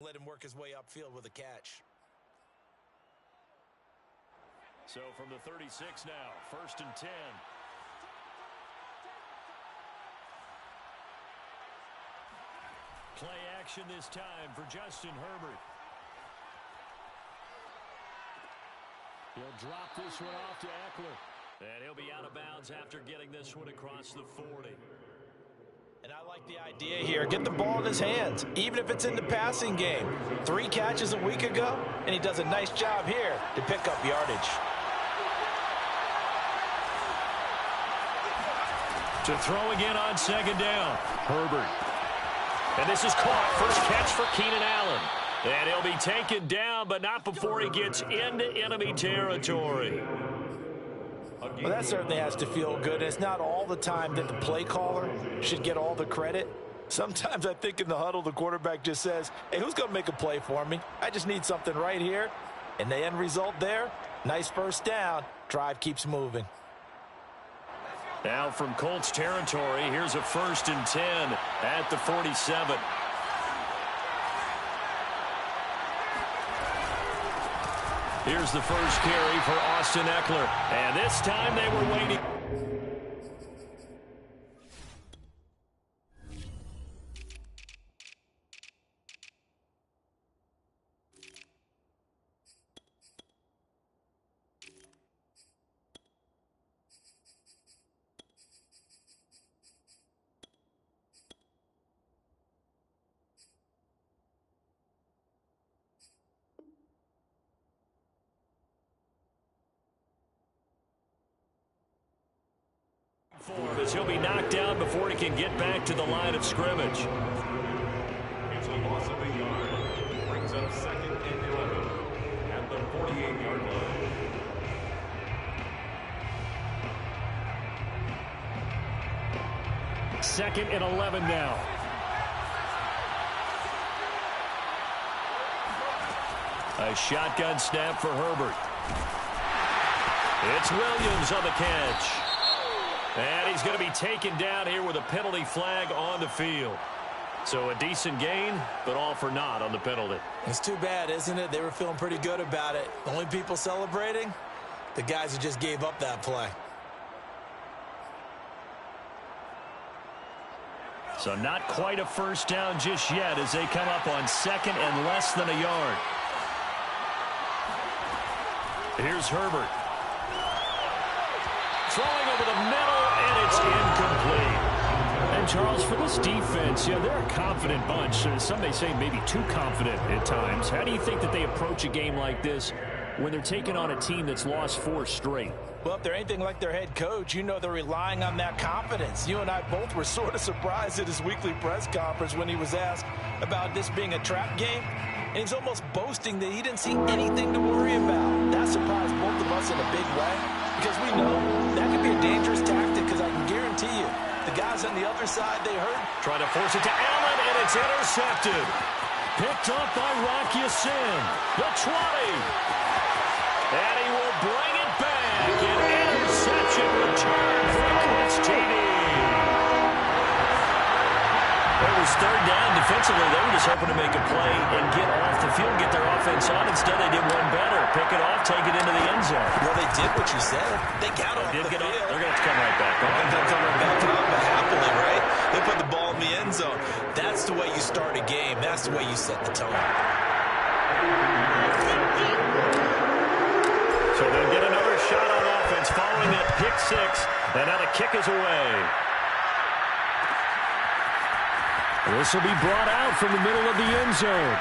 let him work his way upfield with a catch. So from the 36 now, 1st and 10. Play action this time for Justin Herbert. He'll drop this one off to Eckler. And he'll be out of bounds after getting this one across the 40. And I like the idea here. Get the ball in his hands, even if it's in the passing game. 3 catches a week ago, and he does a nice job here to pick up yardage. To throw again on 2nd down. Herbert. And this is caught. First catch for Keenan Allen. And he'll be taken down, but not before he gets into enemy territory. Well, that certainly has to feel good. It's not all the time that the play caller should get all the credit. Sometimes I think in the huddle, the quarterback just says, hey, who's going to make a play for me? I just need something right here. And the end result there, nice first down. Drive keeps moving. Now from Colts territory, here's a 1st and 10 at the 47. Here's the first carry for Austin Eckler. And this time they were waiting. As he'll be knocked down before he can get back to the line of scrimmage. It's a loss of a yard. Brings up 2nd and 11 at the 48-yard line. Second and 11 now. A shotgun snap for Herbert. It's Williams on the catch. And he's going to be taken down here with a penalty flag on the field. So a decent gain, but all for naught on the penalty. It's too bad, isn't it? They were feeling pretty good about it. The only people celebrating, the guys who just gave up that play. So not quite a first down just yet as they come up on 2nd and less than a yard. Here's Herbert. Throwing over the middle, and it's incomplete. And, Charles, for this defense, they're a confident bunch. Some may say maybe too confident at times. How do you think that they approach a game like this when they're taking on a team that's lost 4 straight? Well, if they're anything like their head coach, you know they're relying on that confidence. You and I both were sort of surprised at his weekly press conference when he was asked about this being a trap game. And he's almost boasting that he didn't see anything to worry about. That surprised both of us in a big way. Because we know that could be a dangerous tactic, because I can guarantee you, the guys on the other side, they heard. Trying to force it to Allen, and it's intercepted. Picked up by Rocky Sin. The 20. And he will bring it back. An interception return for a Colts TD. It was 3rd down. Defensively, they were just hoping to make a play and get off the field, get their offense on. Instead, they did one better. Pick it off, take it into the end zone. Well, they did what you said. They got off the field. They're going to have to come right back. They'll come right back on, but happily, right? They put the ball in the end zone. That's the way you start a game. That's the way you set the tone. So they'll get another shot on offense following that pick 6. And now the kick is away. This will be brought out from the middle of the end zone.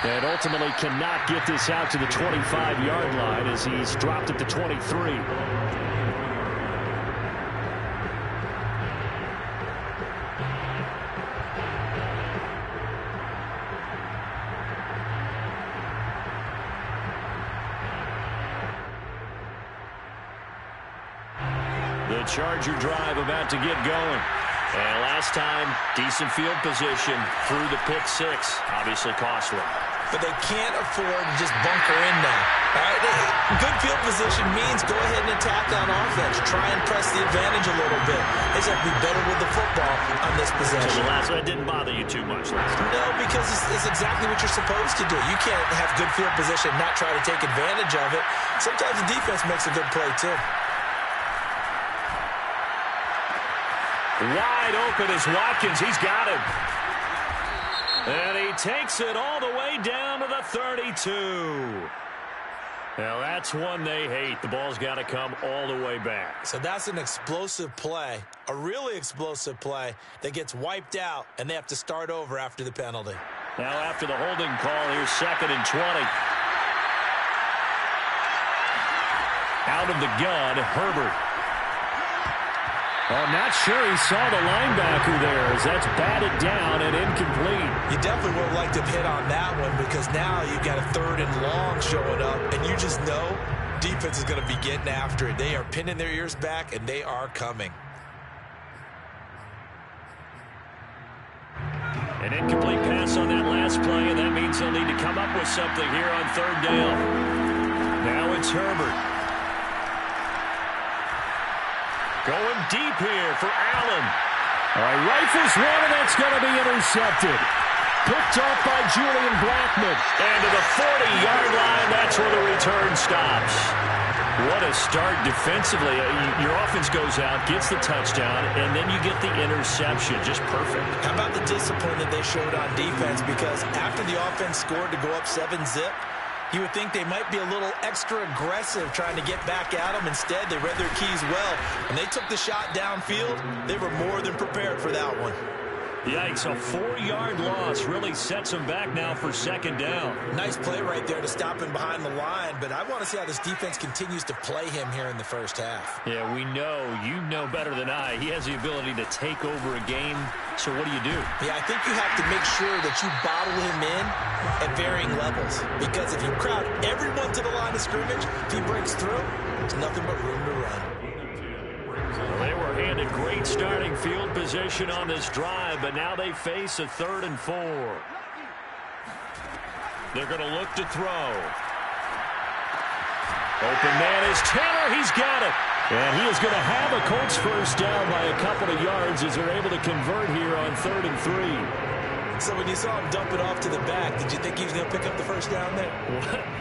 And ultimately cannot get this out to the 25-yard line as he's dropped at the 23. The Charger drive about to get going. And last time, decent field position through the pick 6. Obviously costly. but they can't afford to just bunker in now. All right? Good field position means go ahead and attack on offense. Try and press the advantage a little bit. They just have to be better with the football on this possession. So the last one didn't bother you too much last time? No, because it's exactly what you're supposed to do. You can't have good field position and not try to take advantage of it. Sometimes the defense makes a good play, too. Wide open is Watkins. He's got him. And he takes it all the way down to the 32. Now, that's one they hate. The ball's got to come all the way back. So that's an explosive play, a really explosive play that gets wiped out, and they have to start over after the penalty. Now, after the holding call, here's 2nd and 20. Out of the gun, Herbert. I'm not sure he saw the linebacker there as that's batted down and incomplete. You definitely would have liked to have hit on that one because now you've got a 3rd and long showing up, and you just know defense is going to be getting after it. They are pinning their ears back, and they are coming. An incomplete pass on that last play, and that means they'll need to come up with something here on 3rd down. Now it's Herbert. Going deep here for Allen. All right, rifles one, and that's going to be intercepted. Picked off by Julian Blackmon. And to the 40-yard line, that's where the return stops. What a start defensively. Your offense goes out, gets the touchdown, and then you get the interception. Just perfect. How about the discipline that they showed on defense? Because after the offense scored to go up 7-zip, you would think they might be a little extra aggressive trying to get back at them. Instead, they read their keys well. When they took the shot downfield, they were more than prepared for that one. Yikes, a 4-yard loss really sets them back now for 2nd down. Nice play right there to stop him behind the line, but I want to see how this defense continues to play him here in the first half. Yeah, we know, you know better than I, he has the ability to take over a game. So what do you do? Yeah, I think you have to make sure that you bottle him in at varying levels. Because if you crowd everyone to the line of scrimmage, if he breaks through, there's nothing but room to run. Well, they were handed great starting field position on this drive, but now they face a 3rd and 4. They're going to look to throw. Open man is Taylor. He's got it. And he is going to have a Colts first down by a couple of yards as they're able to convert here on 3rd and 3. So when you saw him dump it off to the back, did you think he was going to pick up the first down there?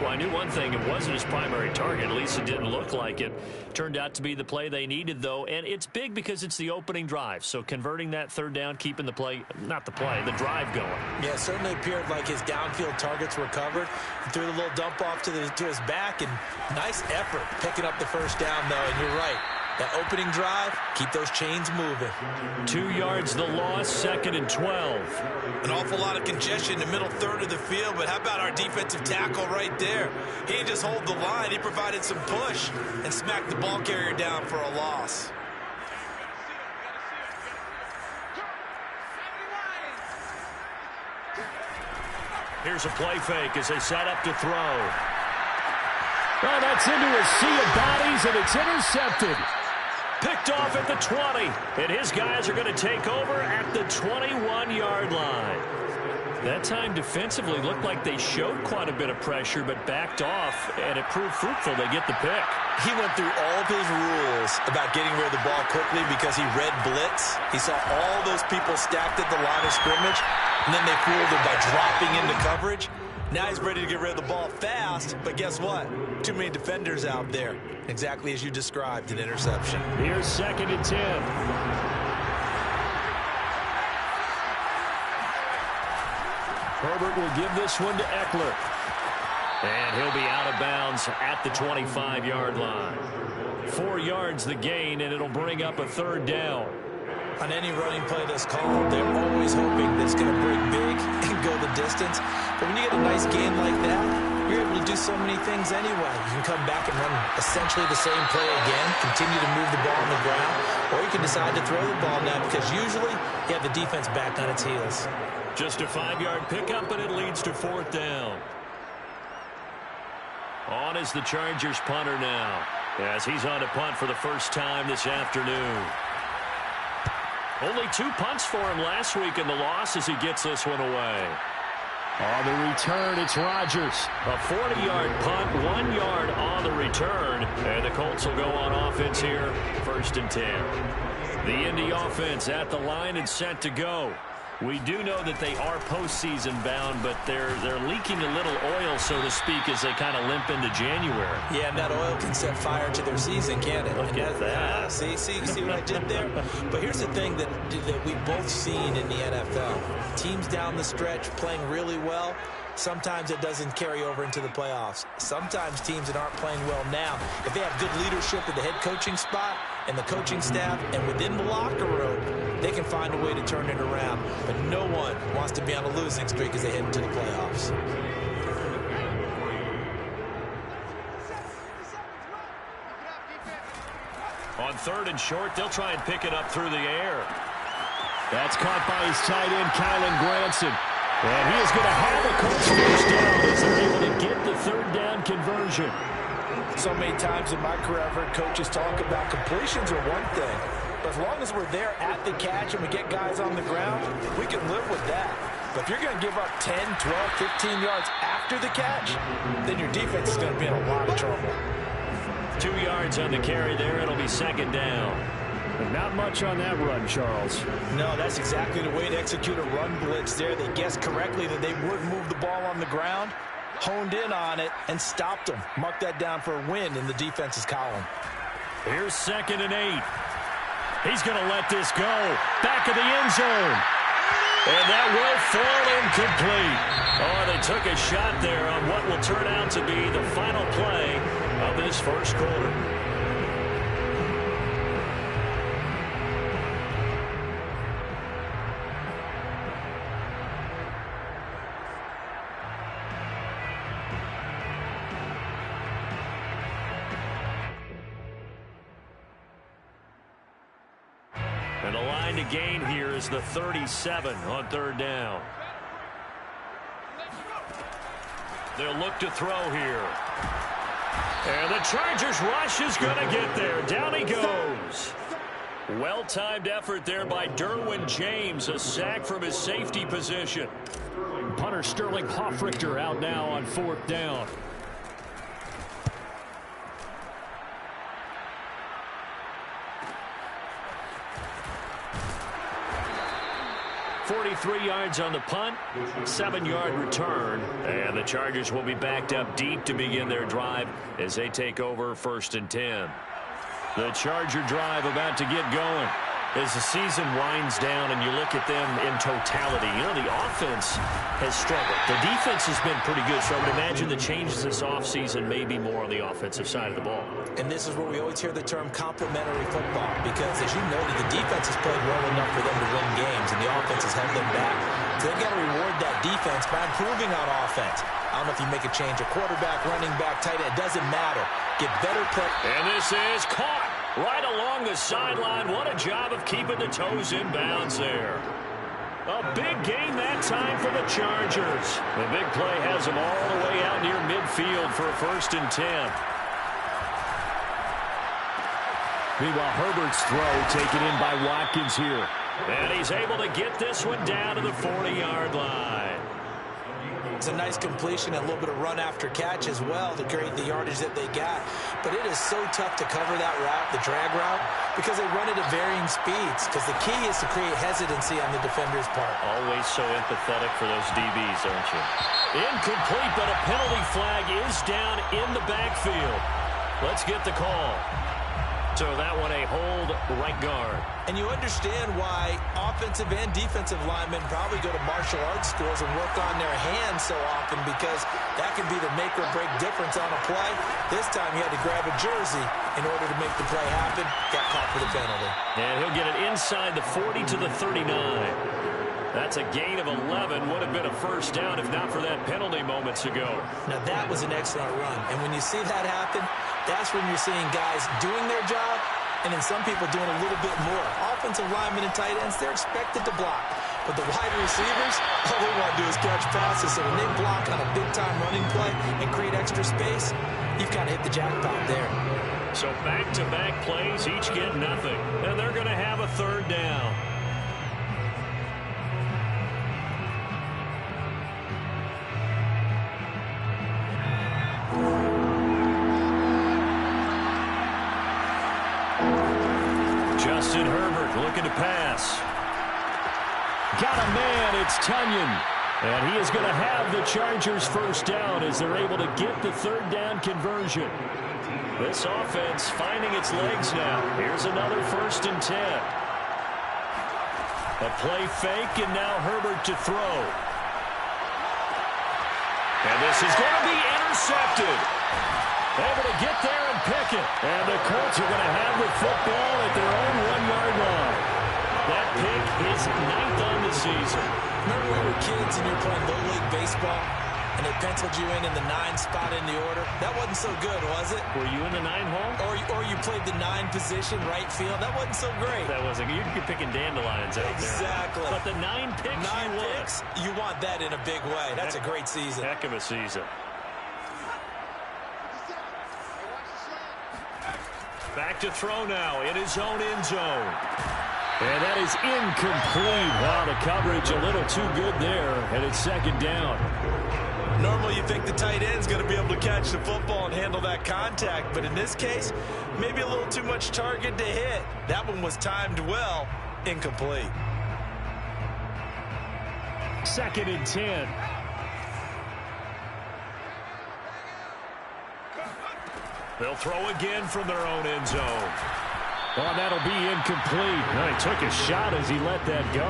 Well, I knew one thing. It wasn't his primary target. At least it didn't look like it. Turned out to be the play they needed, though. And it's big because it's the opening drive. So converting that 3rd down, keeping the play, not the play, the drive going. Yeah, it certainly appeared like his downfield targets were covered. He threw the little dump off to his back, and nice effort picking up the first down, though. And you're right. That opening drive, keep those chains moving. 2 yards the loss, 2nd and 12. An awful lot of congestion in the middle 3rd of the field, but how about our defensive tackle right there? He didn't just hold the line, he provided some push and smacked the ball carrier down for a loss. Here's a play fake as they set up to throw. Well, that's into a sea of bodies, and it's intercepted. Picked off at the 20, and his guys are going to take over at the 21-yard line. That time defensively looked like they showed quite a bit of pressure, but backed off, and it proved fruitful. They get the pick. He went through all of his rules about getting rid of the ball quickly because he read blitz. He saw all those people stacked at the line of scrimmage, and then they fooled him by dropping into coverage. Now he's ready to get rid of the ball fast, but guess what? Too many defenders out there. Exactly as you described, an interception. Here's 2nd and 10. Herbert will give this one to Eckler. And he'll be out of bounds at the 25-yard line. 4 yards the gain, and it'll bring up a 3rd down. On any running play that's called, they're always hoping that it's going to break big and go the distance. But when you get a nice game like that, you're able to do so many things anyway. You can come back and run essentially the same play again, continue to move the ball on the ground, or you can decide to throw the ball now because usually you have the defense back on its heels. Just a 5-yard pickup, and it leads to 4th down. On is the Chargers punter now, as he's on to punt for the first time this afternoon. Only 2 punts for him last week in the loss as he gets this one away. On the return, it's Rodgers. A 40-yard punt, 1 yard on the return. And the Colts will go on offense here, 1st and 10. The Indy offense at the line and set to go. We do know that they are postseason bound, but they're leaking a little oil, so to speak, as they kind of limp into January. Yeah, and that oil can set fire to their season, can't it? Look at that. See what I did there? But here's the thing that we've both seen in the NFL. Teams down the stretch playing really well. Sometimes it doesn't carry over into the playoffs. Sometimes teams that aren't playing well now, if they have good leadership at the head coaching spot and the coaching staff and within the locker room, they can find a way to turn it around. But no one wants to be on a losing streak as they head into the playoffs. On 3rd and short, they'll try and pick it up through the air. That's caught by his tight end, Kylen Granson. And he is going to have a Colts first down as they're able to get the 3rd down conversion. So many times in my career, I've heard coaches talk about completions are one thing. But as long as we're there at the catch and we get guys on the ground, we can live with that. But if you're going to give up 10, 12, 15 yards after the catch, then your defense is going to be in a lot of trouble. 2 yards on the carry there. It'll be 2nd down. But not much on that run, Charles. No, that's exactly the way to execute a run blitz there. They guessed correctly that they would move the ball on the ground, honed in on it, and stopped them. Mark that down for a win in the defense's column. Here's 2nd and 8. He's going to let this go. Back of the end zone. And that will fall incomplete. Oh, they took a shot there on what will turn out to be the final play of this 1st quarter. And the line to gain here is the 37 on 3rd down. They'll look to throw here. And the Chargers rush is going to get there. Down he goes. Well-timed effort there by Derwin James. A sack from his safety position. Punter Sterling Hoffrichter out now on 4th down. 43 yards on the punt, 7-yard return, and the Chargers will be backed up deep to begin their drive as they take over 1st and 10. The Charger drive about to get going. As the season winds down and you look at them in totality, you know, the offense has struggled. The defense has been pretty good, so I would imagine the changes this offseason may be more on the offensive side of the ball. And this is where we always hear the term complementary football, because as you noted, the defense has played well enough for them to win games, and the offense has held them back. So they've got to reward that defense by improving on offense. I don't know if you make a change, a quarterback, running back, tight end, it doesn't matter. Get better play. And this is caught right along the sideline. What a job of keeping the toes in bounds there. A big gain that time for the Chargers. The big play has them all the way out near midfield for a 1st and 10. Meanwhile, Herbert's throw taken in by Watkins here. And he's able to get this one down to the 40-yard line. It's a nice completion and a little bit of run after catch as well to create the yardage that they got. But it is so tough to cover that route, the drag route, because they run it at varying speeds. Because the key is to create hesitancy on the defender's part. Always so empathetic for those DBs, aren't you? Incomplete, but a penalty flag is down in the backfield. Let's get the call. So that one a hold right guard. And you understand why offensive and defensive linemen probably go to martial arts schools and work on their hands so often, because that can be the make or break difference on a play. This time he had to grab a jersey in order to make the play happen. Got caught for the penalty. And he'll get it inside the 40 to the 39. That's a gain of 11. Would have been a 1st down if not for that penalty moments ago. Now that was an excellent run. And when you see that happen, that's when you're seeing guys doing their job and then some people doing a little bit more. Offensive linemen and tight ends, they're expected to block. But the wide receivers, all they want to do is catch passes. So when they block on a big-time running play and create extra space, you've kind of hit the jackpot there. So back-to-back plays, each get nothing. And they're going to have a 3rd down. Justin Herbert looking to pass. Got a man, it's Tunyon. And he is going to have the Chargers first down as they're able to get the third down conversion. This offense finding its legs now. Here's another 1st and 10. A play fake, and now Herbert to throw. And this is going to be intercepted. Able to get there and pick it. And the Colts are going to have the football at their own 1-yard line. That pick is 9th on the season. Remember when we were kids and you were playing Little League Baseball and they penciled you in the 9 spot in the order? That wasn't so good, was it? Were you in the 9 hole? Or you played the 9 position, right field? That wasn't so great. That wasn't. You'd be picking dandelions out there. Exactly. But the 9 picks, 9 picks, you want that in a big way. That's a great season. Heck of a season. Back to throw now in his own end zone. And that is incomplete. Wow, the coverage a little too good there, and it's 2nd down. Normally you think the tight end's going to be able to catch the football and handle that contact, but in this case, maybe a little too much target to hit. That one was timed well, incomplete. 2nd and 10. They'll throw again from their own end zone. Oh, that'll be incomplete. No, he took a shot as he let that go.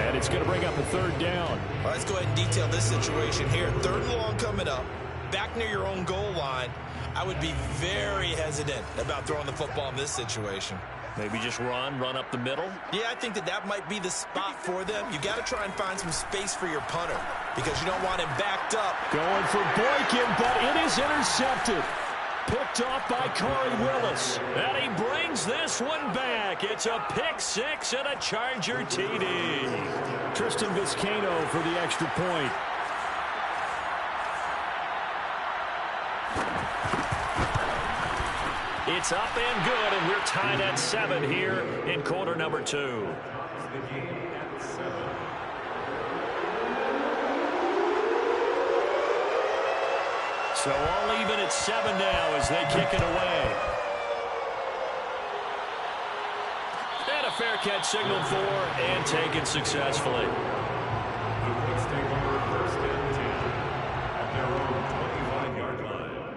And it's going to bring up a 3rd down. All right, let's go ahead and detail this situation here. 3rd and long coming up, back near your own goal line. I would be very hesitant about throwing the football in this situation. Maybe just run up the middle? Yeah, I think that might be the spot for them. You got to try and find some space for your punter because you don't want him backed up. Going for Boykin, but it is intercepted. Picked off by Corey Willis. And he brings this one back. It's a pick 6 and a Charger TD. Tristan Vizcaino for the extra point. It's up and good, and we're tied at 7 here in quarter number 2. So all even at 7 now as they kick it away. And a fair catch signaled for and taken successfully. The Colts take over 1st and 10 at their own 25-yard line.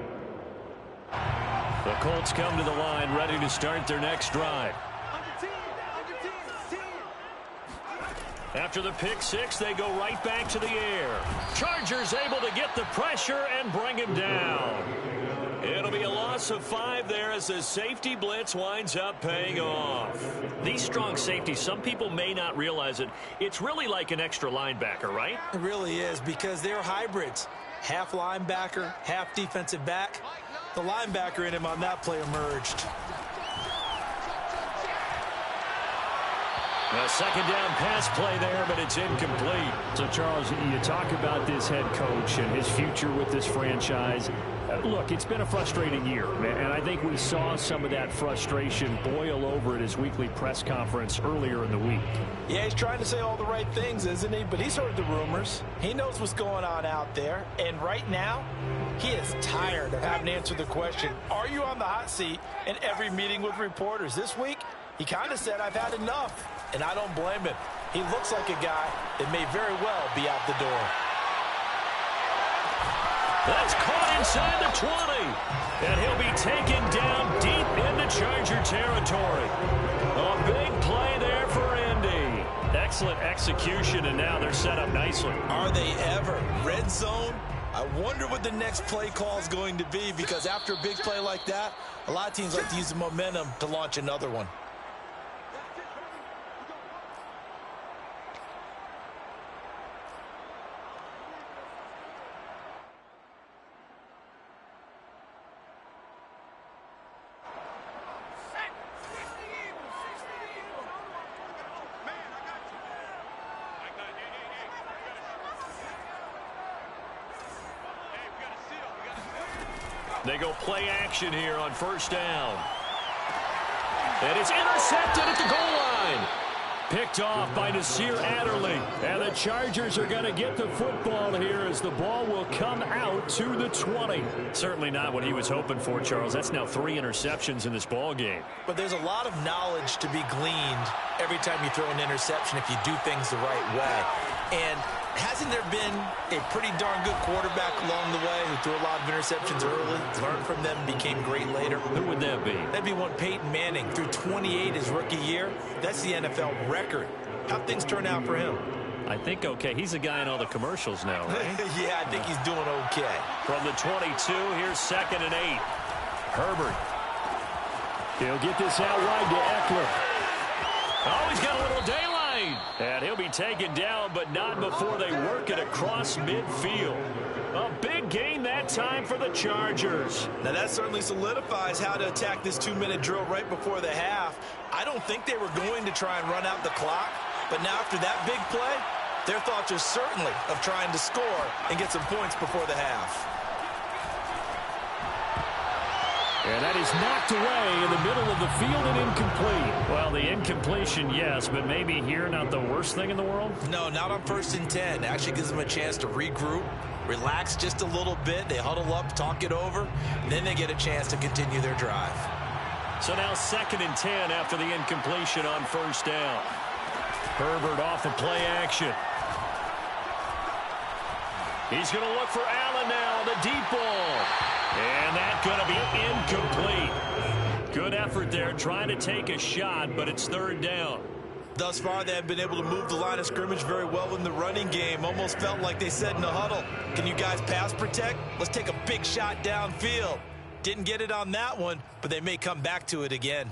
The Colts come to the line ready to start their next drive. After the pick 6, they go right back to the air. Chargers able to get the pressure and bring him down. It'll be a loss of 5 there as the safety blitz winds up paying off. These strong safeties, some people may not realize it. It's really like an extra linebacker, right? It really is because they're hybrids. Half linebacker, half defensive back. The linebacker in him on that play emerged. A 2nd down pass play there, but it's incomplete. So, Charles, you talk about this head coach and his future with this franchise. Look, it's been a frustrating year, and I think we saw some of that frustration boil over at his weekly press conference earlier in the week. Yeah, he's trying to say all the right things, isn't he? But he's heard the rumors. He knows what's going on out there. And right now, he is tired of having to answer the question, are you on the hot seat in every meeting with reporters? This week, he kind of said, I've had enough. And I don't blame him. He looks like a guy that may very well be out the door. That's caught inside the 20. And he'll be taken down deep into Charger territory. A big play there for Indy. Excellent execution, and now they're set up nicely. Are they ever? Red zone? I wonder what the next play call is going to be because after a big play like that, a lot of teams like to use the momentum to launch another one. They go play action here on 1st down. And it's intercepted at the goal line. Picked off by Nasir Adderley. And the Chargers are going to get the football here as the ball will come out to the 20. Certainly not what he was hoping for, Charles. That's now 3 interceptions in this ball game. But there's a lot of knowledge to be gleaned every time you throw an interception if you do things the right way. And hasn't there been a pretty darn good quarterback along the way who threw a lot of interceptions early, learned from them, became great later? Who would that be? That'd be one Peyton Manning. Threw 28 his rookie year. That's the NFL record. How'd things turn out for him? I think okay. He's a guy in all the commercials now, right? Yeah, I think he's doing okay. From the 22, here's 2nd and 8. Herbert. He'll get this out wide to Eckler. Oh, he's got a little daylight. And he'll be taken down, but not before they work it across midfield. A big gain that time for the Chargers. Now that certainly solidifies how to attack this 2-minute drill right before the half. I don't think they were going to try and run out the clock, but now after that big play, their thoughts are certainly of trying to score and get some points before the half. And that is knocked away in the middle of the field and incomplete. Well, the incompletion, yes, but maybe here not the worst thing in the world? No, not on 1st and 10. Actually gives them a chance to regroup, relax just a little bit. They huddle up, talk it over, and then they get a chance to continue their drive. So now 2nd and 10 after the incompletion on 1st down. Herbert off of play action. He's going to look for Allen now on the deep ball. And that's going to be incomplete. Good effort there trying to take a shot, but it's 3rd down. Thus far, they have been able to move the line of scrimmage very well in the running game. Almost felt like they said in the huddle, can you guys pass protect? Let's take a big shot downfield. Didn't get it on that one, but they may come back to it again.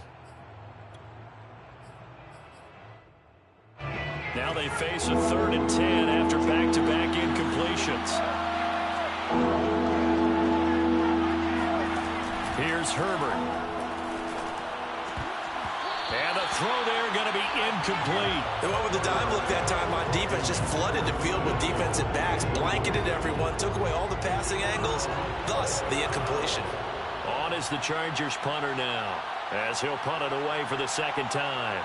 Now they face a 3rd and 10 after back-to-back incompletions. Here's Herbert. And the throw there going to be incomplete. They went with the dime look that time on defense. Just flooded the field with defensive backs. Blanketed everyone. Took away all the passing angles. Thus, the incompletion. On is the Chargers punter now, as he'll punt it away for the 2nd time.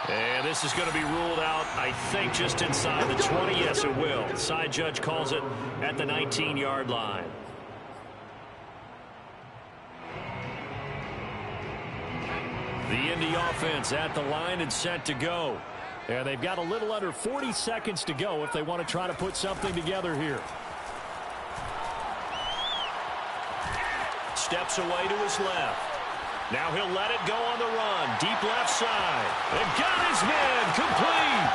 And this is going to be ruled out, I think, just inside the 20. Yes, it will. Side judge calls it at the 19-yard line. The Indy offense at the line and set to go. And they've got a little under 40 seconds to go if they want to try to put something together here. Steps away to his left. Now he'll let it go on the run. Deep left side. And got his man complete.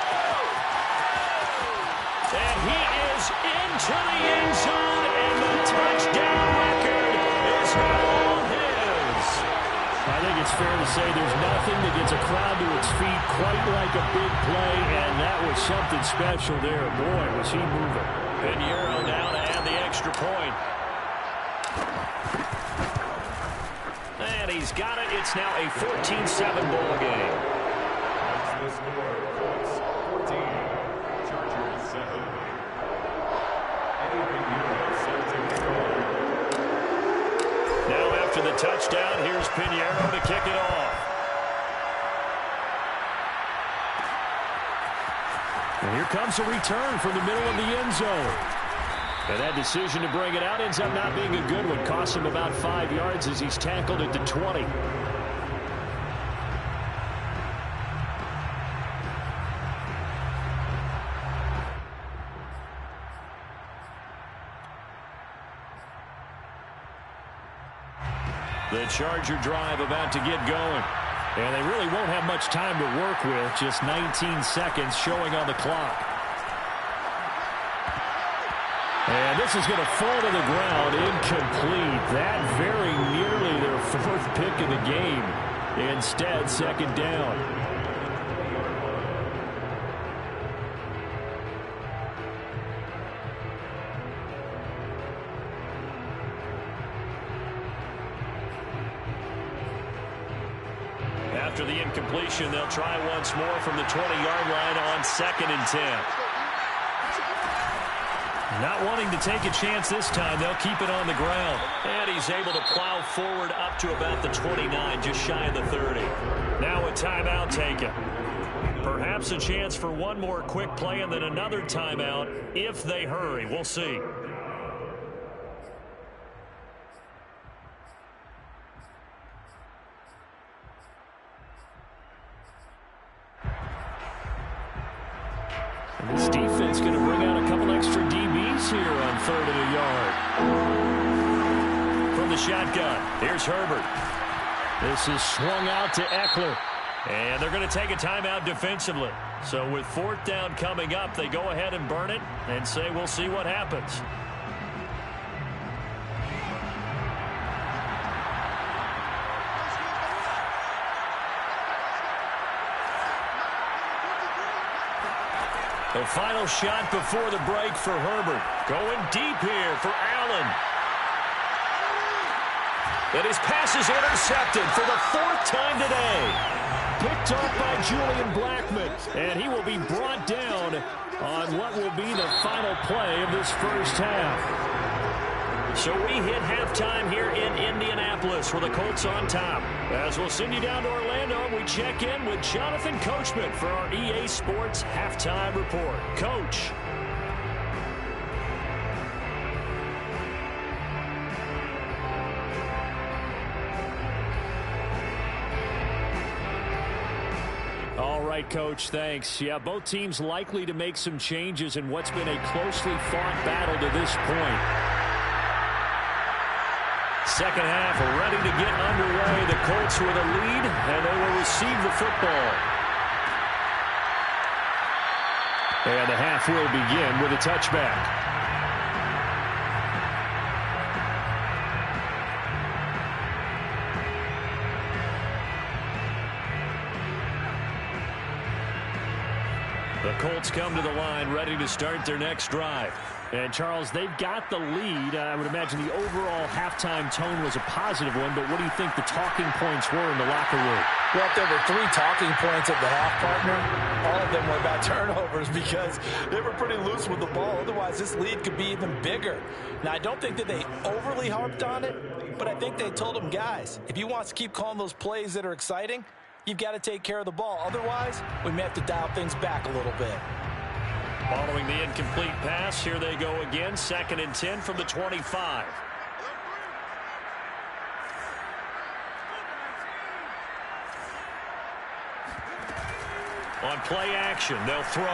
And he is into the end zone. And the touchdown record is all his. I think it's fair to say there's nothing that gets a crowd to its feet quite like a big play. And that was something special there. Boy, was he moving. Pinheiro now to add the extra point. And he's got it. It's now a 14-7 ball game. That's the score. Colts 14, Chargers 7. Now after the touchdown, here's Pinheiro to kick it off. And here comes a return from the middle of the end zone. And that decision to bring it out ends up not being a good one. Costs him about 5 yards as he's tackled at the 20. The Charger drive about to get going. And they really won't have much time to work with. Just 19 seconds showing on the clock. And this is going to fall to the ground, incomplete. That very nearly their 4th pick of the game. Instead, 2nd down. After the incompletion, they'll try once more from the 20-yard line on 2nd and 10. Not wanting to take a chance this time, they'll keep it on the ground. And he's able to plow forward up to about the 29, just shy of the 30. Now a timeout taken. Perhaps a chance for one more quick play and then another timeout if they hurry. We'll see. And this defense going to bring out a couple extra DBs here on 3rd and a yard. From the shotgun, here's Herbert. This is swung out to Eckler. And they're going to take a timeout defensively. So with 4th down coming up, they go ahead and burn it and say we'll see what happens. The final shot before the break for Herbert. Going deep here for Allen. And his pass is intercepted for the 4th time today. Picked off by Julian Blackmon. And he will be brought down on what will be the final play of this first half. So we hit halftime here in Indianapolis with the Colts on top. As we'll send you down to Orlando, we check in with Jonathan Coachman for our EA Sports Halftime Report. Coach. All right, Coach, thanks. Yeah, both teams likely to make some changes in what's been a closely fought battle to this point. Second half ready to get underway. The Colts with a lead, and they will receive the football. And the half will begin with a touchback. The Colts come to the line ready to start their next drive. And, Charles, they've got the lead. I would imagine the overall halftime tone was a positive one, but what do you think the talking points were in the locker room? Well, if there were 3 talking points at the half, partner, all of them were about turnovers because they were pretty loose with the ball. Otherwise, this lead could be even bigger. Now, I don't think that they overly harped on it, but I think they told them, guys, if you want to keep calling those plays that are exciting, you've got to take care of the ball. Otherwise, we may have to dial things back a little bit. Following the incomplete pass, here they go again. 2nd and 10 from the 25. On play action, they'll throw.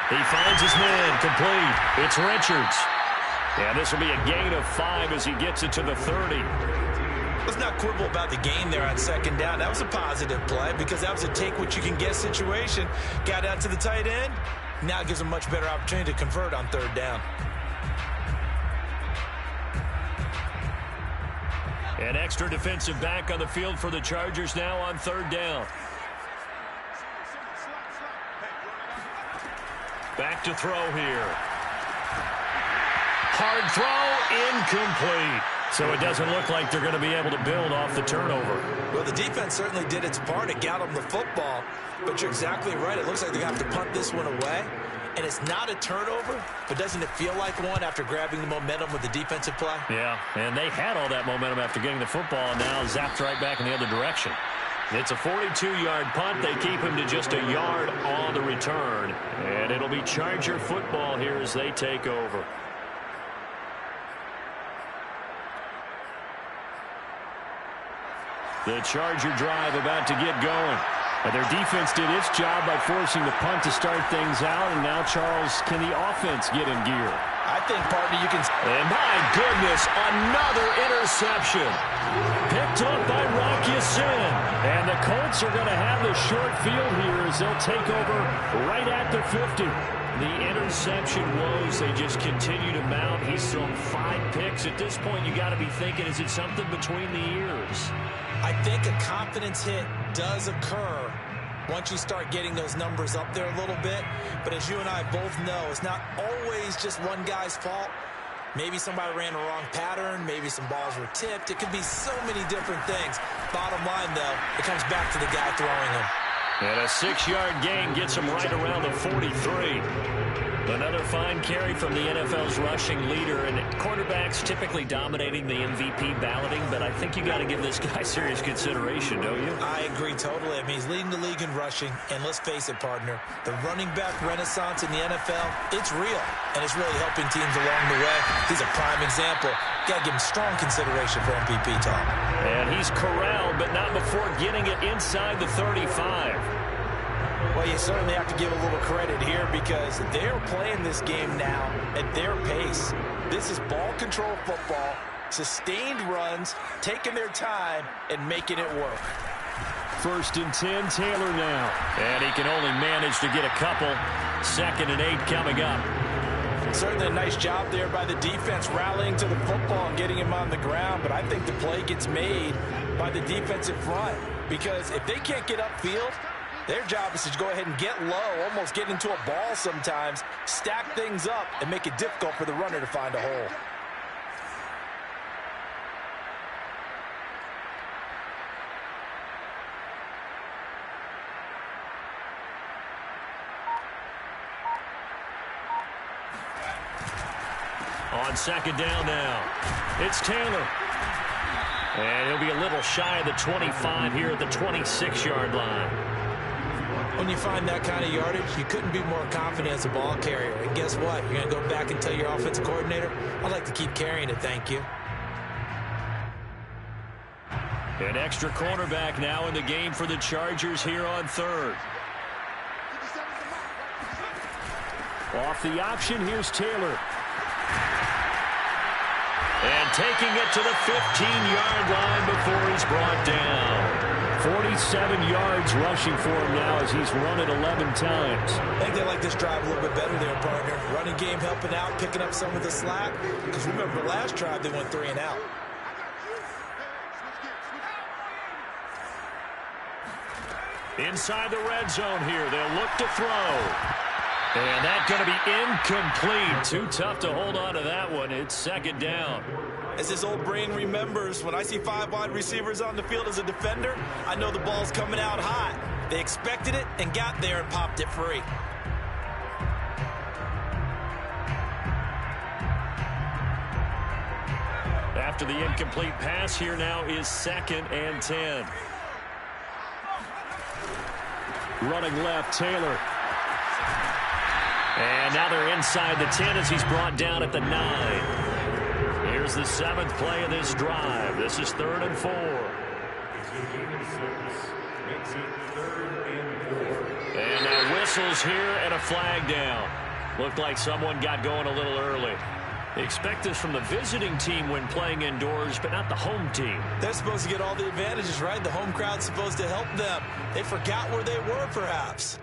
He finds his man, complete. It's Richards. And this will be a gain of 5 as he gets it to the 30. Let's not quibble about the gain there on 2nd down. That was a positive play because that was a take-what-you-can-get situation. Got out to the tight end. Now it gives them a much better opportunity to convert on 3rd down. An extra defensive back on the field for the Chargers now on 3rd down. Back to throw here. Hard throw, incomplete. So it doesn't look like they're going to be able to build off the turnover. Well, the defense certainly did its part. It got them the football. But you're exactly right. It looks like they're going to have to punt this one away. And it's not a turnover, but doesn't it feel like one after grabbing the momentum with the defensive play? Yeah, and they had all that momentum after getting the football and now zapped right back in the other direction. It's a 42-yard punt. They keep him to just a yard on the return. And it'll be Charger football here as they take over. The Charger drive about to get going. And their defense did its job by forcing the punt to start things out. And now, Charles, can the offense get in gear? I think, partner, you can... And my goodness, another interception. Picked up by Rock Ya-Sin. And the Colts are going to have the short field here as they'll take over right at the 50. The interception woes, they just continue to mount. He's thrown 5 picks. At this point, you got to be thinking, is it something between the ears? I think a confidence hit does occur once you start getting those numbers up there a little bit. But as you and I both know, it's not always just one guy's fault. Maybe somebody ran the wrong pattern. Maybe some balls were tipped. It could be so many different things. Bottom line, though, it comes back to the guy throwing them. And a 6-yard gain gets him right around the 43. Another fine carry from the NFL's rushing leader, and quarterbacks typically dominating the MVP balloting, but I think you got to give this guy serious consideration, don't you? I agree totally. I mean, he's leading the league in rushing, and let's face it, partner, the running back renaissance in the NFL, it's real, and it's really helping teams along the way. He's a prime example. Got to give him strong consideration for MVP talk. And he's corralled, but not before getting it inside the 35. Well, you certainly have to give a little credit here because they're playing this game now at their pace. This is ball control football, sustained runs, taking their time, and making it work. 1st and 10, Taylor now. And he can only manage to get a couple. 2nd and 8 coming up. Certainly a nice job there by the defense rallying to the football and getting him on the ground, but I think the play gets made by the defensive front because if they can't get upfield, their job is to go ahead and get low, almost get into a ball sometimes, stack things up, and make it difficult for the runner to find a hole. On 2nd down now, it's Taylor. And he'll be a little shy of the 25 here at the 26-yard line. When you find that kind of yardage, you couldn't be more confident as a ball carrier. And guess what? You're going to go back and tell your offensive coordinator, I'd like to keep carrying it, thank you. An extra cornerback now in the game for the Chargers here on 3rd. Off the option, here's Taylor. And taking it to the 15-yard line before he's brought down. 47 yards rushing for him now as he's run it 11 times. I think they like this drive a little bit better there, partner. Running game helping out, picking up some of the slack. Because remember, last drive they went 3 and out. Inside the red zone here, they'll look to throw. And that's going to be incomplete. Too tough to hold on to that one. It's 2nd down. As his old brain remembers, when I see 5 wide receivers on the field as a defender, I know the ball's coming out hot. They expected it and got there and popped it free. After the incomplete pass, here now is 2nd and 10. Running left, Taylor. And now they're inside the 10 as he's brought down at the 9. Here's the 7th play of this drive. This is 3rd and 4. And now whistles here and a flag down. Looked like someone got going a little early. They expect this from the visiting team when playing indoors, but not the home team. They're supposed to get all the advantages, right? The home crowd's supposed to help them. They forgot where they were, perhaps.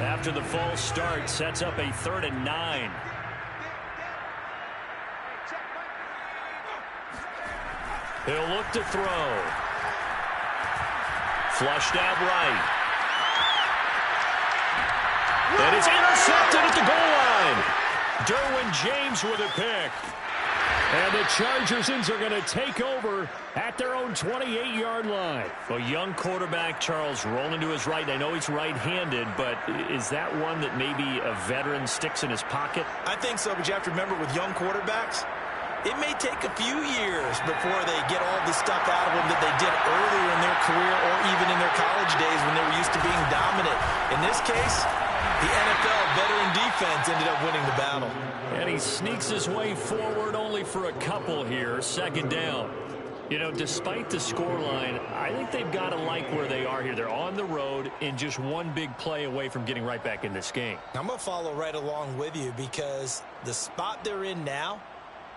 After the false start, sets up a 3rd and 9. He'll look to throw. Flushed out right. And it's intercepted at the goal line. Derwin James with a pick. And the Chargers are going to take over at their own 28-yard line. Well, young quarterback Charles rolling to his right. I know he's right-handed, but is that one that maybe a veteran sticks in his pocket? I think so, but you have to remember with young quarterbacks, it may take a few years before they get all the stuff out of them that they did earlier in their career or even in their college days when they were used to being dominant. In this case, the NFL veteran defense ended up winning the battle. And he sneaks his way forward only for a couple here. 2nd down. You know, despite the scoreline, I think they've got to like where they are here. They're on the road and just one big play away from getting right back in this game. I'm going to follow right along with you because the spot they're in now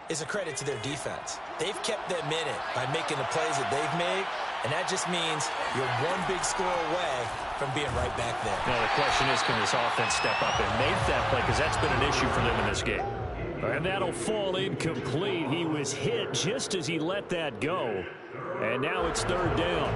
is a credit to their defense. They've kept them in it by making the plays that they've made, and that just means you're one big score away from being right back there. Now the question is, can this offense step up and make that play? Because that's been an issue for them in this game. And that'll fall incomplete. He was hit just as he let that go. And now it's 3rd down.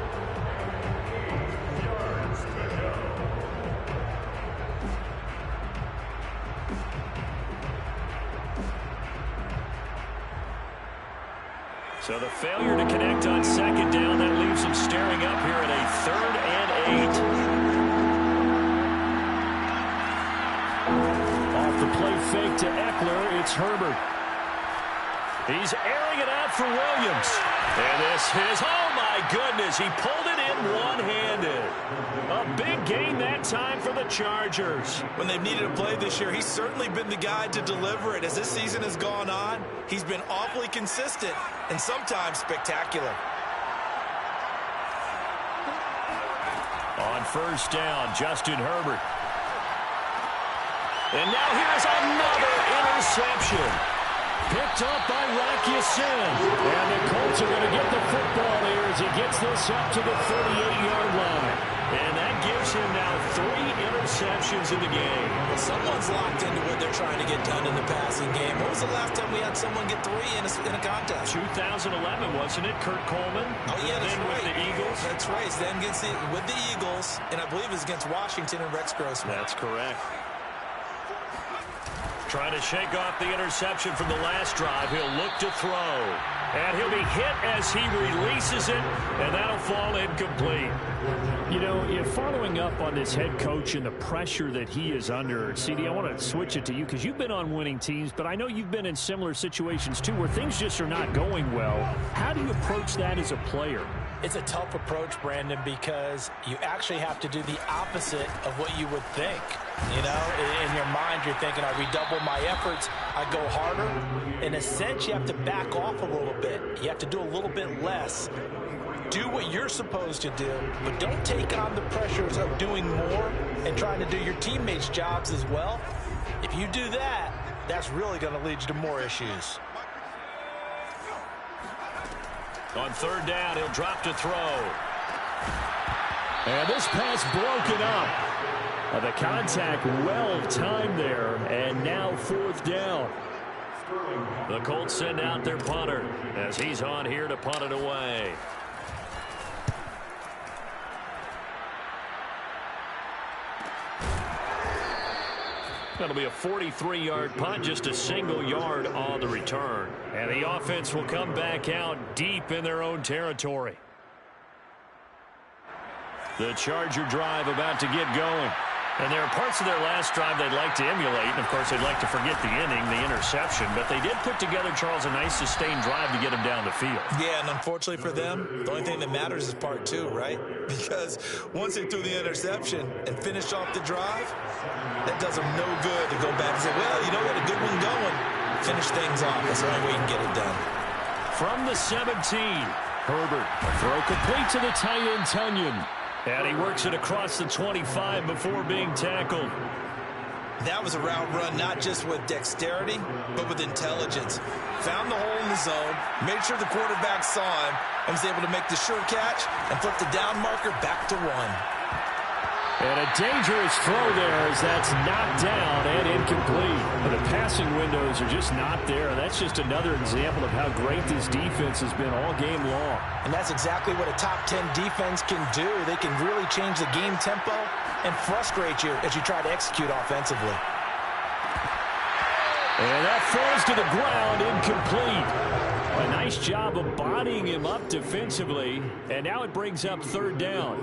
So the failure to connect on 2nd down, that leaves him staring up it's Herbert. He's airing it out for Williams. And this is, oh my goodness, he pulled it in one-handed. A big gain that time for the Chargers. When they've needed a play this year, he's certainly been the guy to deliver it. As this season has gone on, he's been awfully consistent and sometimes spectacular. On first down, Justin Herbert. And now here's another interception. Picked up by Rocky Sin. And the Colts are going to get the football here as he gets this up to the 38-yard line. And that gives him now 3 interceptions in the game. Well, someone's locked into what they're trying to get done in the passing game. When was the last time we had someone get 3 in a contest? 2011, wasn't it? Kurt Coleman. Oh, yeah, that's right. With the Eagles. That's right. Then with the Eagles, and I believe it's against Washington and Rex Grossman. That's correct. Trying to shake off the interception from the last drive. He'll look to throw. And he'll be hit as he releases it, and that'll fall incomplete. You know, following up on this head coach and the pressure that he is under, CD, I want to switch it to you because you've been on winning teams, but I know you've been in similar situations too where things just are not going well. How do you approach that as a player? It's a tough approach, Brandon, because you actually have to do the opposite of what you would think. You know, in your mind, you're thinking, I redouble my efforts, I go harder. In a sense, you have to back off a little bit. You have to do a little bit less. Do what you're supposed to do, but don't take on the pressures of doing more and trying to do your teammates' jobs as well. If you do that, that's really going to lead you to more issues. On third down, he'll drop to throw. And this pass broken up. The contact well timed there, and now fourth down. The Colts send out their punter as he's on here to punt it away. That'll be a 43-yard punt, just a single yard on the return. And the offense will come back out deep in their own territory. The Charger drive about to get going. And there are parts of their last drive they'd like to emulate. And, of course, they'd like to forget the inning, the interception. But they did put together, Charles, a nice sustained drive to get them down the field. Yeah, and unfortunately for them, the only thing that matters is part 2, right? Because once they threw the interception and finished off the drive, that does them no good to go back and say, well, you know what, a good one going. Finish things off. That's the only way you can get it done. From the 17, Herbert, a throw complete to the tight end, Tunyon. And he works it across the 25 before being tackled. That was a route run not just with dexterity, but with intelligence. Found the hole in the zone, made sure the quarterback saw him, and was able to make the sure catch and flip the down marker back to 1. And a dangerous throw there as that's knocked down and incomplete. But the passing windows are just not there. That's just another example of how great this defense has been all game long. And that's exactly what a top 10 defense can do. They can really change the game tempo and frustrate you as you try to execute offensively. And that falls to the ground, incomplete. A nice job of bodying him up defensively. And now it brings up third down.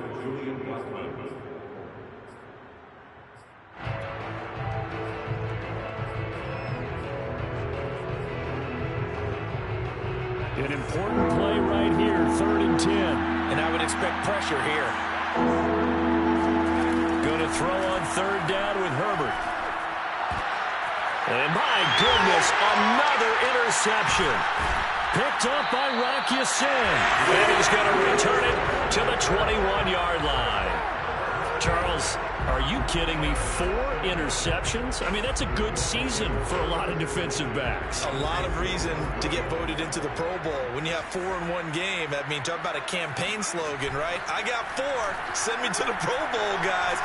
An important play right here, 3rd and 10. And I would expect pressure here. Going to throw on third down with Herbert. And my goodness, another interception. Picked up by Rocky Sin. And he's going to return it to the 21-yard line. Charles, are you kidding me? 4 interceptions? I mean, that's a good season for a lot of defensive backs. A lot of reason to get voted into the Pro Bowl. When you have 4 in one game, I mean, talk about a campaign slogan, right? I got 4. Send me to the Pro Bowl, guys.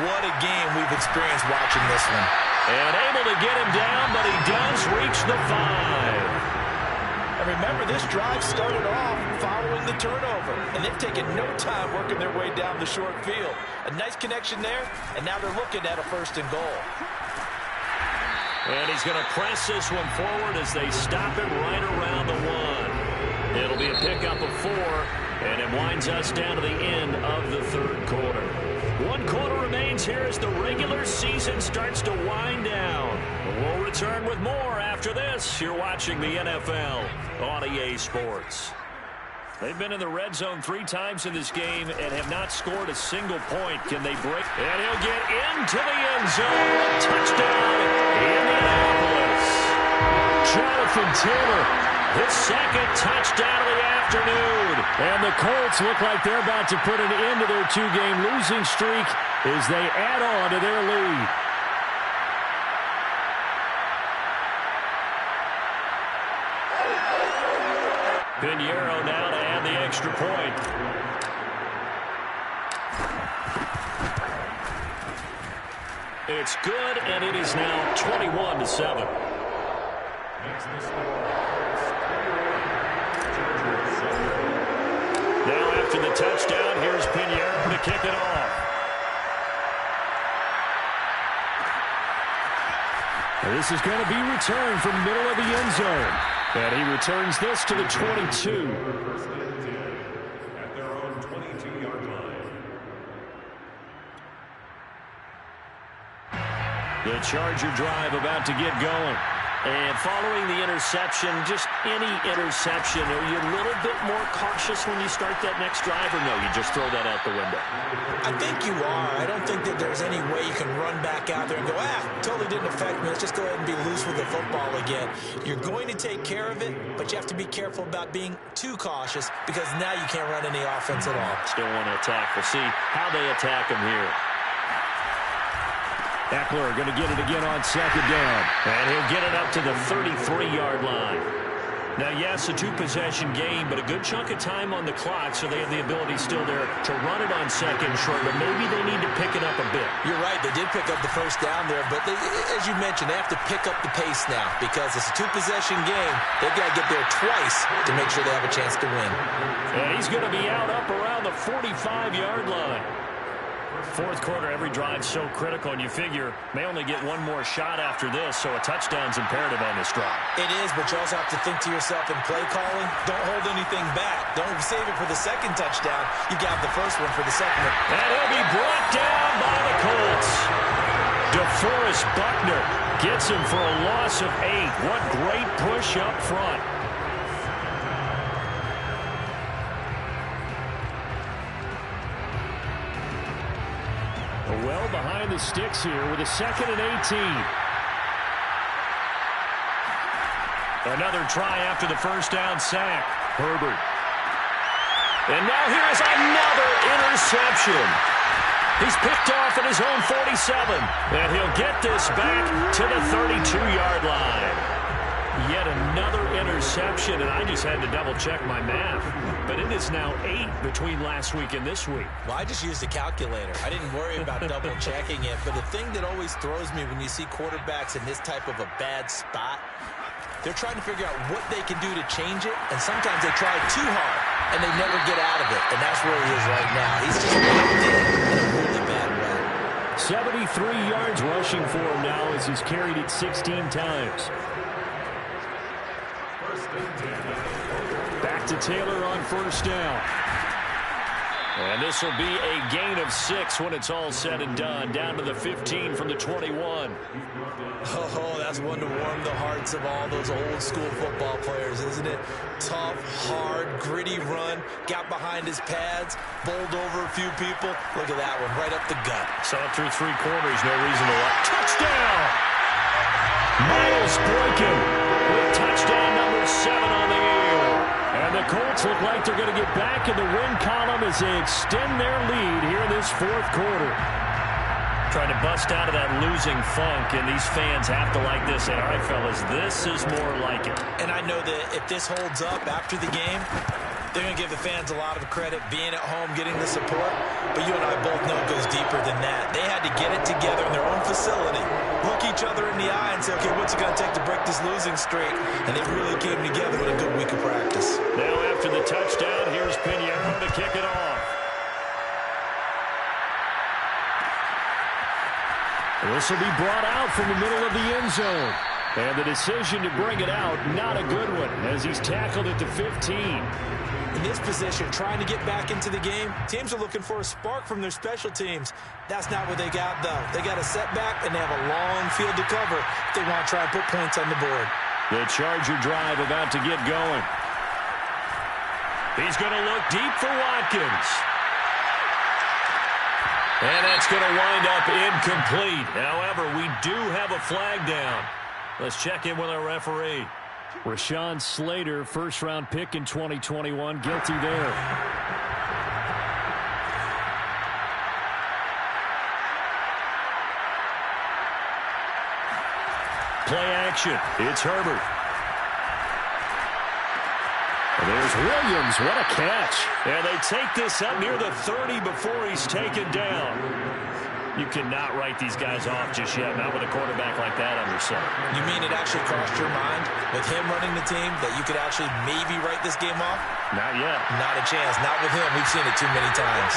What a game we've experienced watching this one. And able to get him down, but he does reach the 5. And remember, this drive started off following the turnover, and they've taken no time working their way down the short field. A nice connection there, and now they're looking at a 1st and goal. And he's going to press this one forward as they stop it right around the 1. It'll be a pickup of 4, and it winds us down to the end of the 3rd quarter. One quarter remains here as the regular season starts to wind down. We'll return with more after this. You're watching the NFL on EA Sports. They've been in the red zone 3 times in this game and have not scored a single point. Can they break? And he'll get into the end zone. Touchdown, Indianapolis. Jonathan Taylor, his second touchdown of the afternoon. And the Colts look like they're about to put an end to their 2-game losing streak as they add on to their lead. Pinheiro now to add the extra point. It's good, and it is now 21-7. Now after the touchdown, here's Pinheiro to kick it off. And this is going to be returned from the middle of the end zone. And he returns this to the 22. At their own 22-yard line. The Charger drive about to get going. And following the interception, just any interception, are you a little bit more cautious when you start that next drive, or no, you just throw that out the window? I think you are. I don't think that there's any way you can run back out there and go, totally didn't affect me. Let's just go ahead and be loose with the football again. You're going to take care of it, but you have to be careful about being too cautious because now you can't run any offense at all. Still want to attack. We'll see how they attack him here. Eckler going to get it again on second down. And he'll get it up to the 33-yard line. Now, yes, a 2-possession game, but a good chunk of time on the clock, so they have the ability still there to run it on second short, but maybe they need to pick it up a bit. You're right. They did pick up the first down there, but as you mentioned, they have to pick up the pace now because it's a 2-possession game. They've got to get there twice to make sure they have a chance to win. And he's going to be out up around the 45-yard line. Fourth quarter, every drive so critical, and you figure may only get one more shot after this, so a touchdown's imperative on this drive. It is, but you also have to think to yourself in play calling, don't hold anything back. Don't save it for the second touchdown. You got the first one for the second one. And he'll be brought down by the Colts. DeForest Buckner gets him for a loss of 8. What great push up front. Well behind the sticks here with a 2nd and 18. Another try after the first down sack. Herbert. And now here's another interception. He's picked off at his own 47. And he'll get this back to the 32-yard line. Yet another interception, and I just had to double-check my math. But it is now 8 between last week and this week. Well, I just used a calculator. I didn't worry about double-checking it. But the thing that always throws me when you see quarterbacks in this type of a bad spot, they're trying to figure out what they can do to change it, and sometimes they try too hard, and they never get out of it. And that's where he is right now. He's just locked in a really bad way. 73 yards rushing for him now as he's carried it 16 times. Back to Taylor on first down. And this will be a gain of 6 when it's all said and done. Down to the 15 from the 21. Oh, that's one to warm the hearts of all those old school football players, isn't it? Tough, hard, gritty run. Got behind his pads, bowled over a few people. Look at that one, right up the gut. Saw it through 3 quarters, no reason to let. Touchdown! Miles Boykin with touchdown number 7 on the year. And the Colts look like they're going to get back in the win column as they extend their lead here in this fourth quarter. Trying to bust out of that losing funk, and these fans have to like this. And all right, fellas, this is more like it. And I know that if this holds up after the game, they're going to give the fans a lot of credit being at home, getting the support. But you and I both know it goes deeper than that. They had to get it together in their own facility, look each other in the eye and say, okay, what's it going to take to break this losing streak? And they really came together with a good week of practice. Now after the touchdown, here's Pinheiro to kick it off. This will be brought out from the middle of the end zone. And the decision to bring it out, not a good one, as he's tackled it to 15. In this position, trying to get back into the game, teams are looking for a spark from their special teams. That's not what they got, though. They got a setback, and they have a long field to cover if they want to try and put points on the board. The Charger drive about to get going. He's going to look deep for Watkins. And that's going to wind up incomplete. However, we do have a flag down. Let's check in with our referee. Rashawn Slater, first-round pick in 2021, guilty there. Play action. It's Herbert. And there's Williams. What a catch. And they take this up near the 30 before he's taken down. You cannot write these guys off just yet, not with a quarterback like that under center. You mean it actually crossed your mind with him running the team that you could actually maybe write this game off? Not yet. Not a chance. Not with him. We've seen it too many times.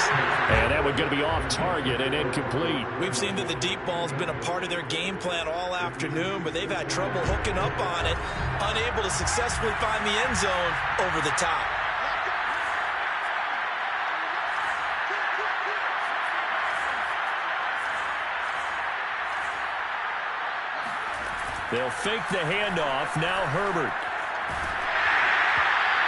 And that one's going to be off target and incomplete. We've seen that the deep ball's been a part of their game plan all afternoon, but they've had trouble hooking up on it, unable to successfully find the end zone over the top. They'll fake the handoff. Now Herbert.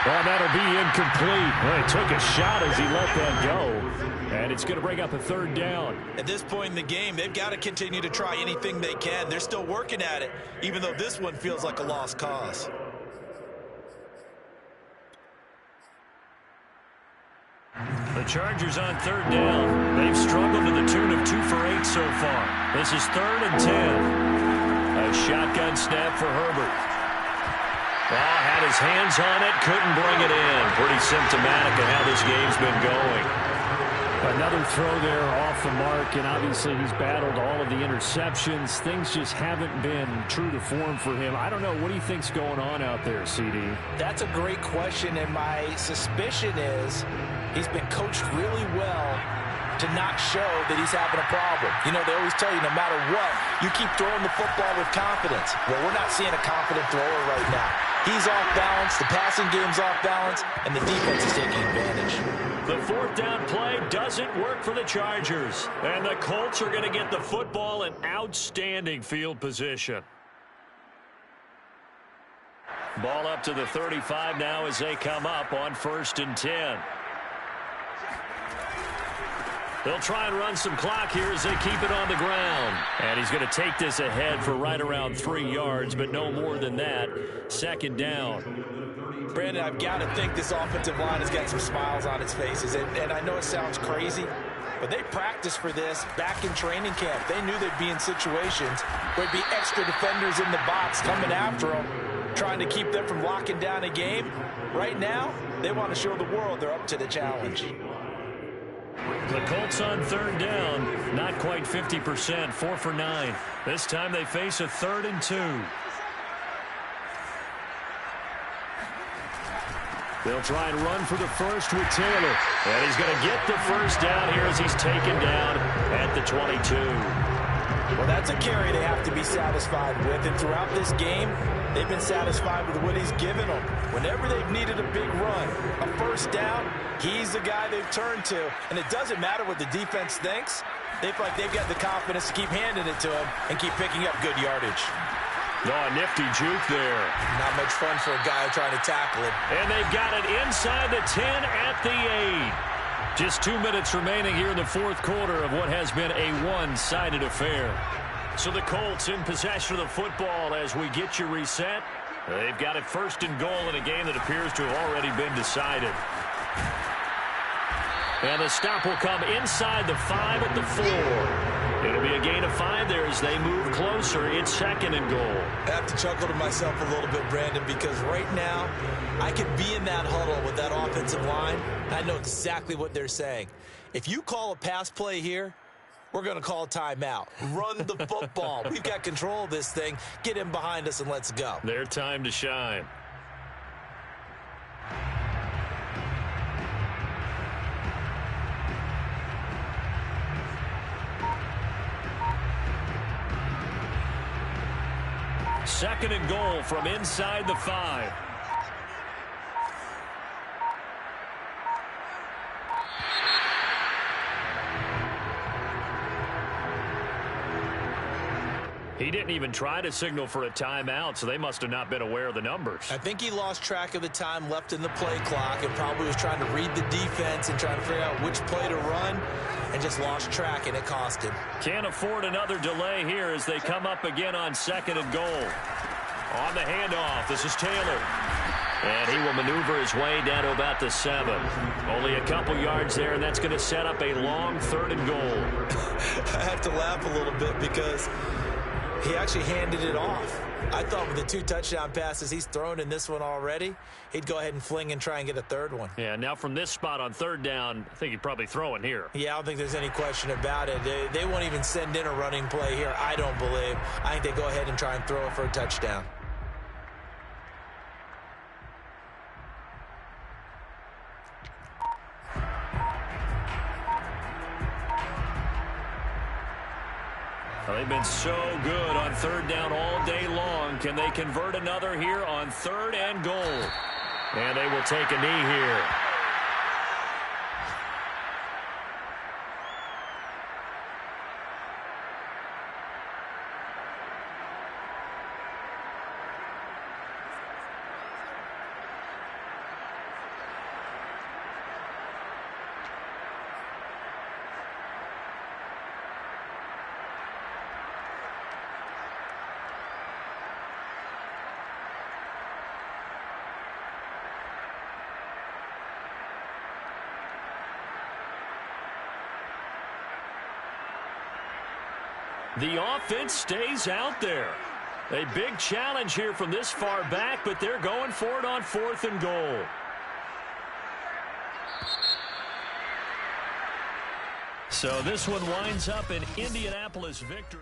Well, that'll be incomplete. Well, he took a shot as he let that go. And it's going to bring up a third down. At this point in the game, they've got to continue to try anything they can. They're still working at it, even though this one feels like a lost cause. The Chargers on third down. They've struggled to the tune of 2 for 8 so far. This is 3rd and 10. A shotgun snap for Herbert. Oh, had his hands on it, couldn't bring it in. Pretty symptomatic of how this game's been going. Another throw there off the mark, and obviously he's battled all of the interceptions. Things just haven't been true to form for him. I don't know. What do you think's going on out there, CD? That's a great question, and my suspicion is he's been coached really well to not show that he's having a problem. You know, they always tell you no matter what, you keep throwing the football with confidence. Well, we're not seeing a confident thrower right now. He's off balance, the passing game's off balance, and the defense is taking advantage. The 4th down play doesn't work for the Chargers. And the Colts are going to get the football in outstanding field position. Ball up to the 35 now as they come up on 1st and 10. They'll try and run some clock here as they keep it on the ground. And he's going to take this ahead for right around 3 yards, but no more than that. 2nd down. Brandon, I've got to think this offensive line has got some smiles on its faces. And I know it sounds crazy, but they practiced for this back in training camp. They knew they'd be in situations where there'd be extra defenders in the box coming after them, trying to keep them from locking down a game. Right now, they want to show the world they're up to the challenge. The Colts on 3rd down, not quite 50%, 4 for 9. This time they face a 3rd and 2. They'll try and run for the first with Taylor. And he's going to get the first down here as he's taken down at the 22. Well, that's a carry they have to be satisfied with. And throughout this game, they've been satisfied with what he's given them. Whenever they've needed a big run, a first down, he's the guy they've turned to. And it doesn't matter what the defense thinks. They feel like they've got the confidence to keep handing it to him and keep picking up good yardage. Oh, a nifty juke there. Not much fun for a guy trying to tackle it. And they've got it inside the 10 at the 8. Just 2 minutes remaining here in the 4th quarter of what has been a one-sided affair. So the Colts in possession of the football as we get you reset. They've got it 1st and goal in a game that appears to have already been decided. And the stop will come inside the 5 at the 4. It'll be a gain of 5 there as they move closer. It's 2nd and goal. I have to chuckle to myself a little bit, Brandon, because right now I could be in that huddle with that offensive line, and I know exactly what they're saying. If you call a pass play here, we're going to call a timeout. Run the football. We've got control of this thing. Get in behind us and let's go. Their time to shine. Second and goal from inside the 5. He didn't even try to signal for a timeout, so they must have not been aware of the numbers. I think he lost track of the time left in the play clock and probably was trying to read the defense and trying to figure out which play to run and just lost track, and it cost him. Can't afford another delay here as they come up again on second and goal. On the handoff, this is Taylor. And he will maneuver his way down to about the 7. Only a couple yards there, and that's going to set up a long third and goal. I have to laugh a little bit because he actually handed it off. I thought with the 2 touchdown passes he's thrown in this one already, he'd go ahead and fling and try and get a third one. Yeah, now from this spot on third down, I think he'd probably throw in here. Yeah, I don't think there's any question about it. They won't even send in a running play here, I don't believe. I think they go ahead and try and throw it for a touchdown. They've been so good on third down all day long. Can they convert another here on third and goal? And they will take a knee here. The offense stays out there. A big challenge here from this far back, but they're going for it on fourth and goal. So this one winds up an Indianapolis victory.